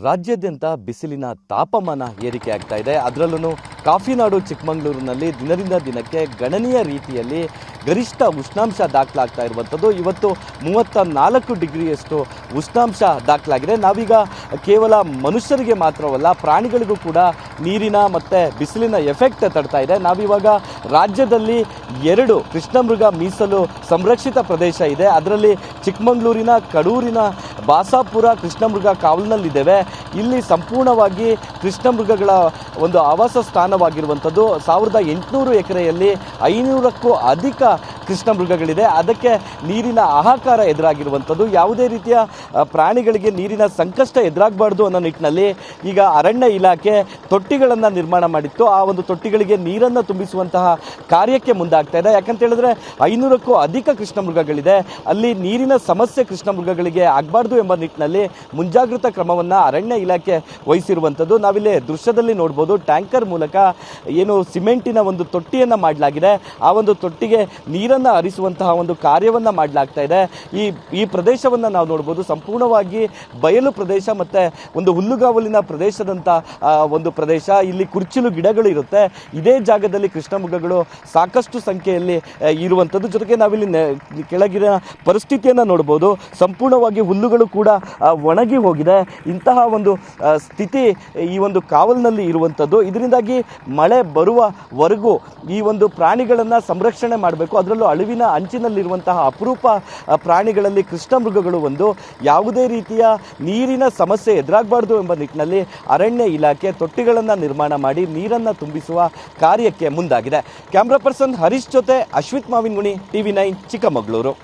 ರಾಜ್ಯಾದ್ಯಂತ ಬಿಸಿಲಿನ ತಾಪಮಾನ ಏರಿಕೆ ಆಗ್ತಾ ಇದೆ. ಅದರಲ್ಲೂ ಕಾಫಿನಾಡು ಚಿಕ್ಕಮಗಳೂರಿನಲ್ಲಿ ದಿನದಿಂದ ದಿನಕ್ಕೆ ಗಣನೀಯ ರೀತಿಯಲ್ಲಿ ಗರಿಷ್ಠ ಉಷ್ಣಾಂಶ ದಾಖಲಾಗ್ತಾ ಇರುವಂಥದ್ದು. ಇವತ್ತು 34 ಡಿಗ್ರಿಯಷ್ಟು ಉಷ್ಣಾಂಶ ದಾಖಲಾಗಿದೆ. ನಾವೀಗ ಕೇವಲ ಮನುಷ್ಯರಿಗೆ ಮಾತ್ರವಲ್ಲ, ಪ್ರಾಣಿಗಳಿಗೂ ಕೂಡ ನೀರಿನ ಮತ್ತು ಬಿಸಿಲಿನ ಎಫೆಕ್ಟ್ ತಡ್ತಾ ಇದೆ. ನಾವಿವಾಗ ರಾಜ್ಯದಲ್ಲಿ 2 ಕೃಷ್ಣಮೃಗ ಮೀಸಲು ಸಂರಕ್ಷಿತ ಪ್ರದೇಶ ಇದೆ. ಅದರಲ್ಲಿ ಚಿಕ್ಕಮಗಳೂರಿನ ಕಡೂರಿನ ಬಾಸಾಪುರ ಕೃಷ್ಣಮೃಗ ಕಾವಲಿನಲ್ಲಿದ್ದೇವೆ. ಇಲ್ಲಿ ಸಂಪೂರ್ಣವಾಗಿ ಕೃಷ್ಣಮೃಗಗಳ ಒಂದು ಆವಾಸ ಸ್ಥಾನವಾಗಿರುವಂಥದ್ದು. 1800 ಎಕರೆಯಲ್ಲಿ 500ಕ್ಕೂ ಅಧಿಕ ಕೃಷ್ಣಮೃಗಗಳಿದೆ. ಅದಕ್ಕೆ ನೀರಿನ ಹಾಹಾಕಾರ ಎದುರಾಗಿರುವಂಥದ್ದು. ಯಾವುದೇ ರೀತಿಯ ಪ್ರಾಣಿಗಳಿಗೆ ನೀರಿನ ಸಂಕಷ್ಟ ಎದುರಾಗಬಾರ್ದು ಅನ್ನೋ ನಿಟ್ಟಿನಲ್ಲಿ ಈಗ ಅರಣ್ಯ ಇಲಾಖೆ ತೊಟ್ಟಿಗಳನ್ನು ನಿರ್ಮಾಣ ಮಾಡಿತ್ತು. ಆ ಒಂದು ತೊಟ್ಟಿಗಳಿಗೆ ನೀರನ್ನು ತುಂಬಿಸುವಂತಹ ಕಾರ್ಯಕ್ಕೆ ಮುಂದಾಗ್ತಾ ಇದೆ. ಯಾಕಂತ ಹೇಳಿದ್ರೆ 500ಕ್ಕೂ ಅಧಿಕ ಕೃಷ್ಣಮೃಗಗಳಿದೆ. ಅಲ್ಲಿ ನೀರಿನ ಸಮಸ್ಯೆ ಕೃಷ್ಣಮೃಗಗಳಿಗೆ ಆಗಬಾರ್ದು ಎಂಬ ನಿಟ್ಟಿನಲ್ಲಿ ಮುಂಜಾಗ್ರತಾ ಕ್ರಮವನ್ನು ಅರಣ್ಯ ಇಲಾಖೆ ವಹಿಸಿರುವಂಥದ್ದು. ನಾವಿಲ್ಲಿ ದೃಶ್ಯದಲ್ಲಿ ನೋಡ್ಬೋದು, ಟ್ಯಾಂಕರ್ ಮೂಲಕ ಏನು ಸಿಮೆಂಟಿನ ಒಂದು ತೊಟ್ಟಿಯನ್ನು ಮಾಡಲಾಗಿದೆ. ಆ ಒಂದು ತೊಟ್ಟಿಗೆ ನೀರನ್ನು ಹರಿಸುವಂತಹ ಒಂದು ಕಾರ್ಯವನ್ನು ಮಾಡಲಾಗ್ತಾ ಇದೆ. ಈ ಪ್ರದೇಶವನ್ನು ನಾವು ನೋಡ್ಬೋದು, ಸಂಪೂರ್ಣವಾಗಿ ಬಯಲು ಪ್ರದೇಶ ಮತ್ತು ಒಂದು ಹುಲ್ಲುಗಾವಲಿನ ಪ್ರದೇಶದಂಥ ಒಂದು ಪ್ರದೇಶ. ಇಲ್ಲಿ ಕುರ್ಚಿಲು ಗಿಡಗಳು ಇರುತ್ತೆ. ಇದೇ ಜಾಗದಲ್ಲಿ ಕೃಷ್ಣಮೃಗಗಳು ಸಾಕಷ್ಟು ಸಂಖ್ಯೆಯಲ್ಲಿ ಇರುವಂಥದ್ದು. ಜೊತೆಗೆ ನಾವಿಲ್ಲಿ ಕೆಳಗಿನ ಪರಿಸ್ಥಿತಿಯನ್ನು ನೋಡ್ಬೋದು, ಸಂಪೂರ್ಣವಾಗಿ ಹುಲ್ಲುಗಳು ಕೂಡ ಒಣಗಿ ಹೋಗಿದೆ. ಇಂತಹ ಒಂದು ಸ್ಥಿತಿ ಈ ಒಂದು ಕಾವಲಿನಲ್ಲಿ ಇರುವಂಥದ್ದು. ಇದರಿಂದಾಗಿ ಮಳೆ ಬರುವವರೆಗೂ ಈ ಒಂದು ಪ್ರಾಣಿಗಳನ್ನು ಸಂರಕ್ಷಣೆ ಮಾಡಬೇಕು. ಅದರಲ್ಲೂ ಅಳಿವಿನ ಅಂಚಿನಲ್ಲಿರುವಂತಹ ಅಪರೂಪ ಪ್ರಾಣಿಗಳಲ್ಲಿ ಕೃಷ್ಣಮೃಗಗಳು ಒಂದು. ಯಾವುದೇ ರೀತಿಯ ನೀರಿನ ಸಮಸ್ಯೆ ಎದುರಾಗಬಾರ್ದು ಎಂಬ ನಿಟ್ಟಿನಲ್ಲಿ ಅರಣ್ಯ ಇಲಾಖೆ ತೊಟ್ಟಿಗಳನ್ನು ನಿರ್ಮಾಣ ಮಾಡಿ ನೀರನ್ನು ತುಂಬಿಸುವ ಕಾರ್ಯಕ್ಕೆ ಮುಂದಾಗಿದೆ. ಕ್ಯಾಮ್ರಾ ಪರ್ಸನ್ ಹರೀಶ್ ಜೊತೆ ಅಶ್ವಿತ್ ಮಾವಿನಗುಣಿ, TV9 ಚಿಕ್ಕಮಗಳೂರು.